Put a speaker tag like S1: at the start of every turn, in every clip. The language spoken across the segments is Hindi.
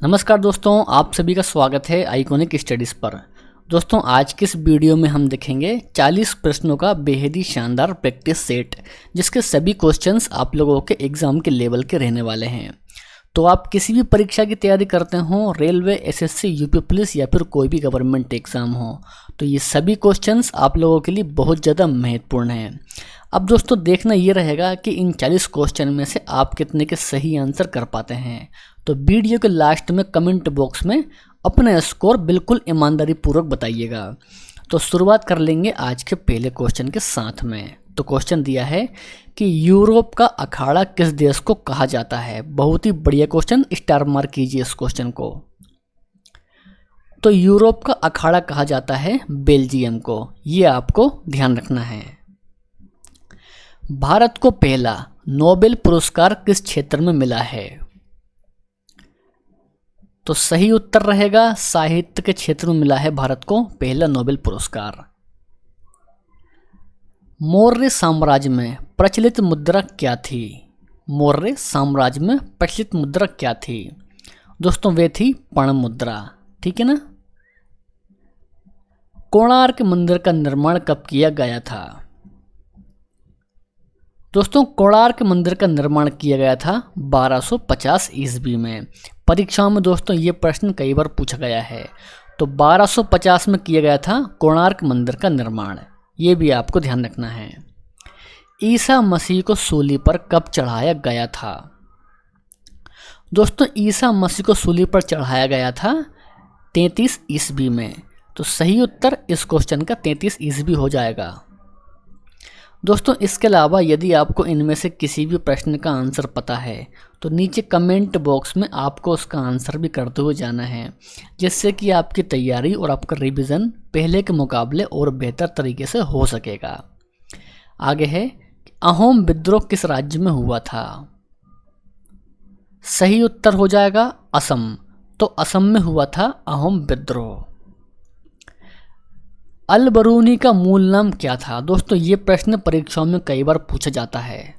S1: नमस्कार दोस्तों, आप सभी का स्वागत है आइकॉनिक स्टडीज़ पर। दोस्तों, आज के इस वीडियो में हम देखेंगे 40 प्रश्नों का बेहद ही शानदार प्रैक्टिस सेट, जिसके सभी क्वेश्चंस आप लोगों के एग्ज़ाम के लेवल के रहने वाले हैं। तो आप किसी भी परीक्षा की तैयारी करते हो, रेलवे, एसएससी, यूपी पुलिस या फिर कोई भी गवर्नमेंट एग्ज़ाम हो, तो ये सभी क्वेश्चंस आप लोगों के लिए बहुत ज़्यादा महत्वपूर्ण हैं। अब दोस्तों, देखना ये रहेगा कि इन 40 क्वेश्चन में से आप कितने के सही आंसर कर पाते हैं। तो वीडियो के लास्ट में कमेंट बॉक्स में अपना स्कोर बिल्कुल ईमानदारी पूर्वक बताइएगा। तो शुरुआत कर लेंगे आज के पहले क्वेश्चन के साथ में। तो क्वेश्चन दिया है कि यूरोप का अखाड़ा किस देश को कहा जाता है। बहुत ही बढ़िया क्वेश्चन, स्टार मार्क कीजिए इस क्वेश्चन को। तो यूरोप का अखाड़ा कहा जाता है बेल्जियम को, ये आपको ध्यान रखना है। भारत को पहला नोबेल पुरस्कार किस क्षेत्र में मिला है। तो सही उत्तर रहेगा साहित्य के क्षेत्र में मिला है भारत को पहला नोबेल पुरस्कार। मौर्य साम्राज्य में प्रचलित मुद्रा क्या थी। मौर्य साम्राज्य में प्रचलित मुद्रा क्या थी। दोस्तों, वे थी पर्ण मुद्रा, ठीक है ना। कोणार्क मंदिर का निर्माण कब किया गया था। दोस्तों, कोणार्क मंदिर का निर्माण किया गया था 1250 ईस्वी में। परीक्षाओं में दोस्तों ये प्रश्न कई बार पूछा गया है। तो 1250 में किया गया था कोणार्क मंदिर का निर्माण, ये भी आपको ध्यान रखना है। ईसा मसीह को सूली पर कब चढ़ाया गया था। दोस्तों, ईसा मसीह को सूली पर चढ़ाया गया था 33 ईस्वी में। तो सही उत्तर इस क्वेश्चन का 33 ईस्वी हो जाएगा। दोस्तों, इसके अलावा यदि आपको इनमें से किसी भी प्रश्न का आंसर पता है तो नीचे कमेंट बॉक्स में आपको उसका आंसर भी करते हुए जाना है, जिससे कि आपकी तैयारी और आपका रिवीजन पहले के मुकाबले और बेहतर तरीके से हो सकेगा। आगे है, अहोम विद्रोह किस राज्य में हुआ था। सही उत्तर हो जाएगा असम। तो असम में हुआ था अहोम विद्रोह। अल बरूनी का मूल नाम क्या था। दोस्तों, ये प्रश्न परीक्षाओं में कई बार पूछा जाता है।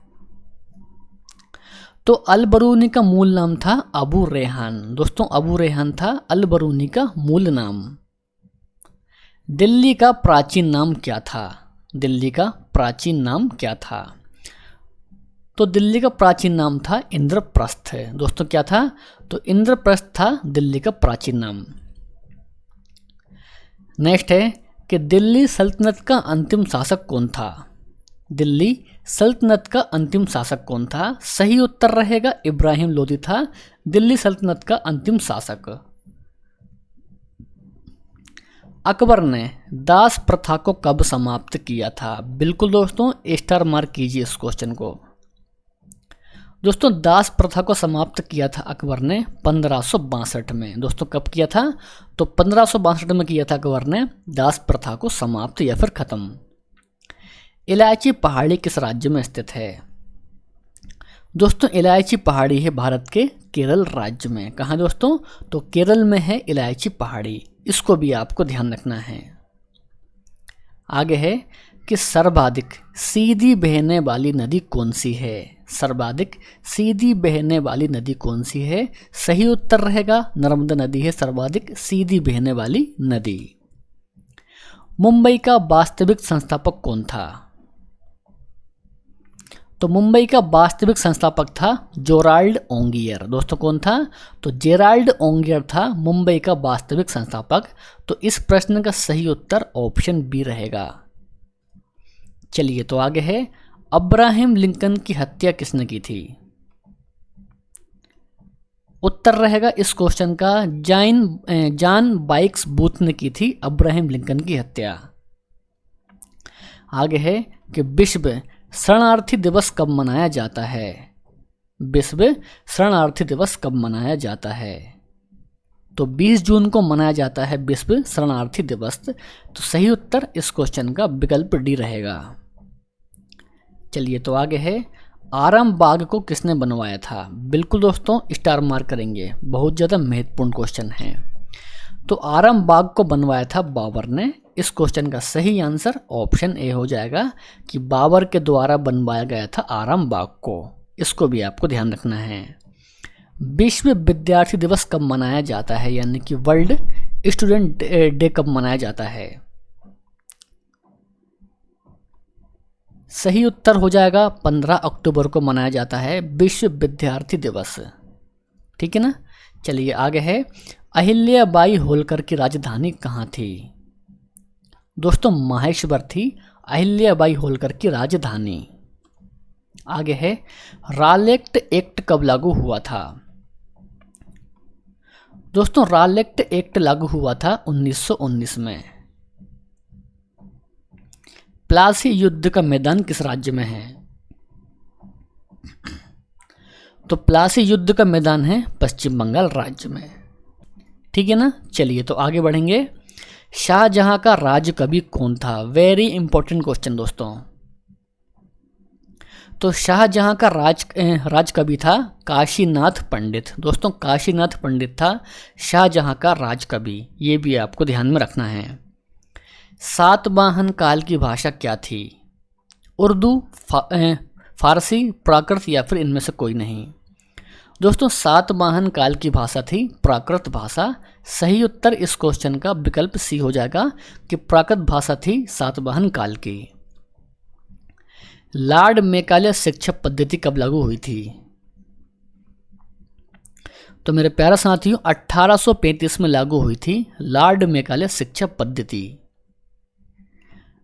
S1: तो अल बरूनी का मूल नाम था अबू रेहान। दोस्तों, अबू रेहान था अल बरूनी का मूल नाम। दिल्ली का प्राचीन नाम क्या था। दिल्ली का प्राचीन नाम क्या था। तो दिल्ली का प्राचीन नाम था इंद्रप्रस्थ। दोस्तों, क्या था। तो इंद्रप्रस्थ था दिल्ली का प्राचीन नाम। नेक्स्ट है कि दिल्ली सल्तनत का अंतिम शासक कौन था। दिल्ली सल्तनत का अंतिम शासक कौन था। सही उत्तर रहेगा इब्राहिम लोदी था दिल्ली सल्तनत का अंतिम शासक। अकबर ने दास प्रथा को कब समाप्त किया था। बिल्कुल दोस्तों, स्टार मार्क कीजिए इस क्वेश्चन को। दोस्तों, दास प्रथा को समाप्त किया था अकबर ने 1562 में। दोस्तों, कब किया था। तो 1562 में किया था अकबर ने दास प्रथा को समाप्त या फिर खत्म। इलायची पहाड़ी किस राज्य में स्थित है। दोस्तों, इलायची पहाड़ी है भारत के केरल राज्य में। कहाँ दोस्तों। तो केरल में है इलायची पहाड़ी, इसको भी आपको ध्यान रखना है। आगे है कि सर्वाधिक सीधी बहने वाली नदी कौन सी है। सर्वाधिक सीधी बहने वाली नदी कौन सी है। सही उत्तर रहेगा नर्मदा नदी है सर्वाधिक सीधी बहने वाली नदी। मुंबई का वास्तविक संस्थापक कौन था। तो मुंबई का वास्तविक संस्थापक था जेराल्ड ओंगियर। दोस्तों, कौन था। तो जेराल्ड ओंगियर था मुंबई का वास्तविक संस्थापक। तो इस प्रश्न का सही उत्तर ऑप्शन बी रहेगा। चलिए, तो आगे है, अब्राहम लिंकन की हत्या किसने की थी। उत्तर रहेगा इस क्वेश्चन का जॉन बाइक्स बूथ ने की थी अब्राहम लिंकन की हत्या। आगे है कि विश्व शरणार्थी दिवस कब मनाया जाता है। विश्व शरणार्थी दिवस कब मनाया जाता है। तो 20 जून को मनाया जाता है विश्व शरणार्थी दिवस। तो सही उत्तर इस क्वेश्चन का विकल्प डी रहेगा। चलिए, तो आगे है, आराम बाग को किसने बनवाया था। बिल्कुल दोस्तों, स्टार मार्क करेंगे, बहुत ज़्यादा महत्वपूर्ण क्वेश्चन है। तो आराम बाग को बनवाया था बाबर ने। इस क्वेश्चन का सही आंसर ऑप्शन ए हो जाएगा कि बाबर के द्वारा बनवाया गया था आराम बाग को। इसको भी आपको ध्यान रखना है। विश्व विद्यार्थी दिवस कब मनाया जाता है, यानी कि वर्ल्ड स्टूडेंट डे कब मनाया जाता है? सही उत्तर हो जाएगा 15 अक्टूबर को मनाया जाता है विश्व विद्यार्थी दिवस। ठीक है ना। चलिए आगे है, अहिल्याबाई होलकर की राजधानी कहाँ थी? दोस्तों माहेश्वर थी अहिल्याबाई होलकर की राजधानी। आगे है, रालेक्ट एक्ट कब लागू हुआ था? दोस्तों रालेक्ट एक्ट लागू हुआ था 1919 में। प्लासी युद्ध का मैदान किस राज्य में है? तो प्लासी युद्ध का मैदान है पश्चिम बंगाल राज्य में। ठीक है ना। चलिए तो आगे बढ़ेंगे, शाहजहां का राज कवि कौन था? वेरी इंपॉर्टेंट क्वेश्चन दोस्तों। तो शाहजहां का राज कवि था काशीनाथ पंडित। दोस्तों काशीनाथ पंडित था शाहजहां का राज कवि, ये भी आपको ध्यान में रखना है। सातवाहन काल की भाषा क्या थी? उर्दू, फारसी, प्राकृत या फिर इनमें से कोई नहीं। दोस्तों सातवाहन काल की भाषा थी प्राकृत भाषा। सही उत्तर इस क्वेश्चन का विकल्प सी हो जाएगा कि प्राकृत भाषा थी सातवाहन काल की। लॉर्ड मैकाले शिक्षा पद्धति कब लागू हुई थी? तो मेरे प्यारे साथियों 1835 में लागू हुई थी लॉर्ड मैकाले शिक्षा पद्धति।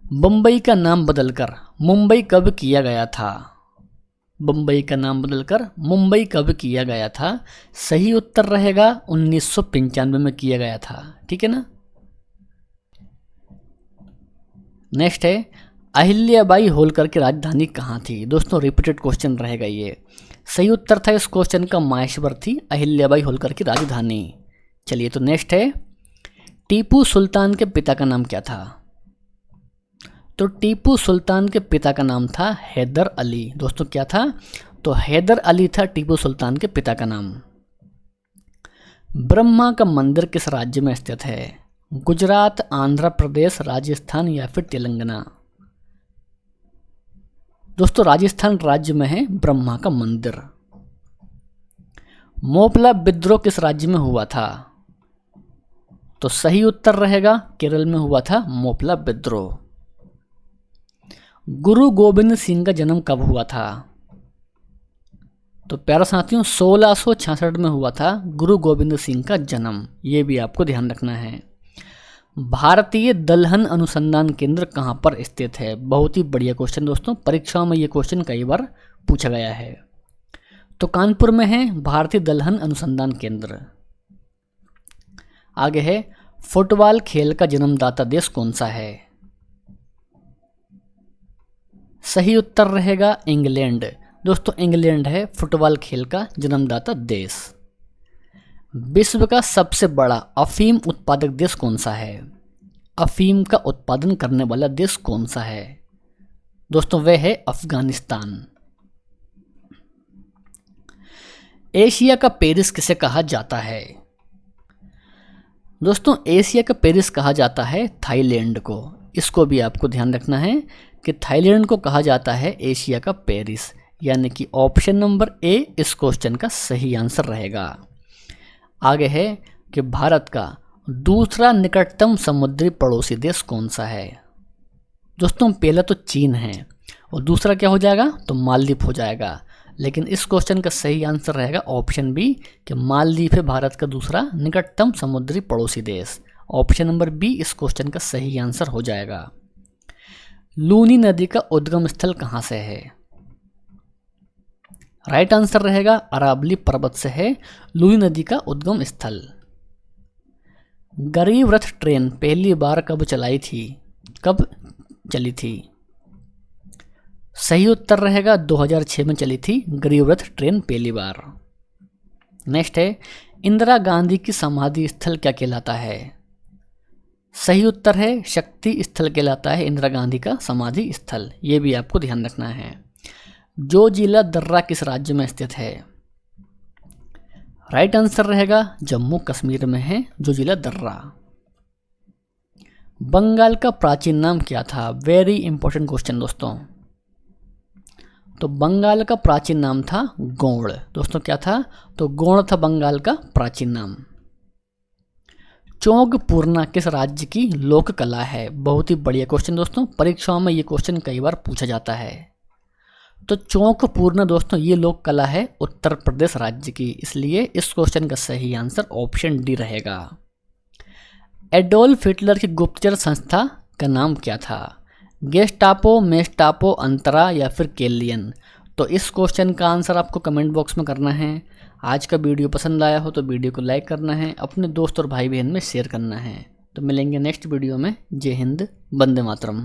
S1: बम्बई का नाम बदलकर मुंबई कब किया गया था? बम्बई का नाम बदलकर मुंबई कब किया गया था? सही उत्तर रहेगा 1995 में किया गया था। ठीक है ना। नेक्स्ट है, अहिल्याबाई होलकर की राजधानी कहाँ थी? दोस्तों रिपीटेड क्वेश्चन रहेगा ये। सही उत्तर था इस क्वेश्चन का माहेश्वर थी अहिल्याबाई होलकर की राजधानी। चलिए तो नेक्स्ट है, टीपू सुल्तान के पिता का नाम क्या था? तो टीपू सुल्तान के पिता का नाम था हैदर अली। दोस्तों क्या था? तो हैदर अली था टीपू सुल्तान के पिता का नाम। ब्रह्मा का मंदिर किस राज्य में स्थित है? गुजरात, आंध्र प्रदेश, राजस्थान या फिर तेलंगाना? दोस्तों राजस्थान राज्य में है ब्रह्मा का मंदिर। मोपला विद्रोह किस राज्य में हुआ था? तो सही उत्तर रहेगा केरल में हुआ था मोपला विद्रोह। गुरु गोविंद सिंह का जन्म कब हुआ था? तो प्यारे साथियों 1666 में हुआ था गुरु गोविंद सिंह का जन्म, ये भी आपको ध्यान रखना है। भारतीय दलहन अनुसंधान केंद्र कहाँ पर स्थित है? बहुत ही बढ़िया क्वेश्चन दोस्तों, परीक्षाओं में ये क्वेश्चन कई बार पूछा गया है। तो कानपुर में है भारतीय दलहन अनुसंधान केंद्र। आगे है, फुटबॉल खेल का जन्मदाता देश कौन सा है? सही उत्तर रहेगा इंग्लैंड। दोस्तों इंग्लैंड है फुटबॉल खेल का जन्मदाता देश। विश्व का सबसे बड़ा अफीम उत्पादक देश कौन सा है? अफीम का उत्पादन करने वाला देश कौन सा है? दोस्तों वह है अफगानिस्तान। एशिया का पेरिस किसे कहा जाता है? दोस्तों एशिया का पेरिस कहा जाता है थाईलैंड को। इसको भी आपको ध्यान रखना है कि थाईलैंड को कहा जाता है एशिया का पेरिस, यानी कि ऑप्शन नंबर ए इस क्वेश्चन का सही आंसर रहेगा। आगे है कि भारत का दूसरा निकटतम समुद्री पड़ोसी देश कौन सा है? दोस्तों पहला तो चीन है और दूसरा क्या हो जाएगा? तो मालदीव हो जाएगा। लेकिन इस क्वेश्चन का सही आंसर रहेगा ऑप्शन बी कि मालदीव है भारत का दूसरा निकटतम समुद्री पड़ोसी देश। ऑप्शन नंबर बी इस क्वेश्चन का सही आंसर हो जाएगा। लूनी नदी का उद्गम स्थल कहाँ से है? राइट आंसर रहेगा अरावली पर्वत से है लूनी नदी का उद्गम स्थल। गरीब रथ ट्रेन पहली बार कब चलाई थी? कब चली थी? सही उत्तर रहेगा 2006 में चली थी गरीब रथ ट्रेन पहली बार। नेक्स्ट है, इंदिरा गांधी की समाधि स्थल क्या कहलाता है? सही उत्तर है शक्ति स्थल कहलाता है इंदिरा गांधी का समाधि स्थल। ये भी आपको ध्यान रखना है। जो जिला दर्रा किस राज्य में स्थित है? राइट आंसर रहेगा जम्मू कश्मीर में है जो जिला दर्रा। बंगाल का प्राचीन नाम क्या था? वेरी इंपॉर्टेंट क्वेश्चन दोस्तों। तो बंगाल का प्राचीन नाम था गौड़। दोस्तों क्या था? तो गौड़ था बंगाल का प्राचीन नाम। चौक पूर्णा किस राज्य की लोक कला है? बहुत ही बढ़िया क्वेश्चन दोस्तों, परीक्षाओं में ये क्वेश्चन कई बार पूछा जाता है। तो चौक पूर्णा दोस्तों ये लोक कला है उत्तर प्रदेश राज्य की, इसलिए इस क्वेश्चन का सही आंसर ऑप्शन डी रहेगा। एडोल्फ हिटलर की गुप्तचर संस्था का नाम क्या था? गेस्टापो, मेस्टापो, अंतरा या फिर केलियन? तो इस क्वेश्चन का आंसर आपको कमेंट बॉक्स में करना है। आज का वीडियो पसंद आया हो तो वीडियो को लाइक करना है, अपने दोस्त और भाई बहन में शेयर करना है। तो मिलेंगे नेक्स्ट वीडियो में। जय हिंद, वंदे मातरम।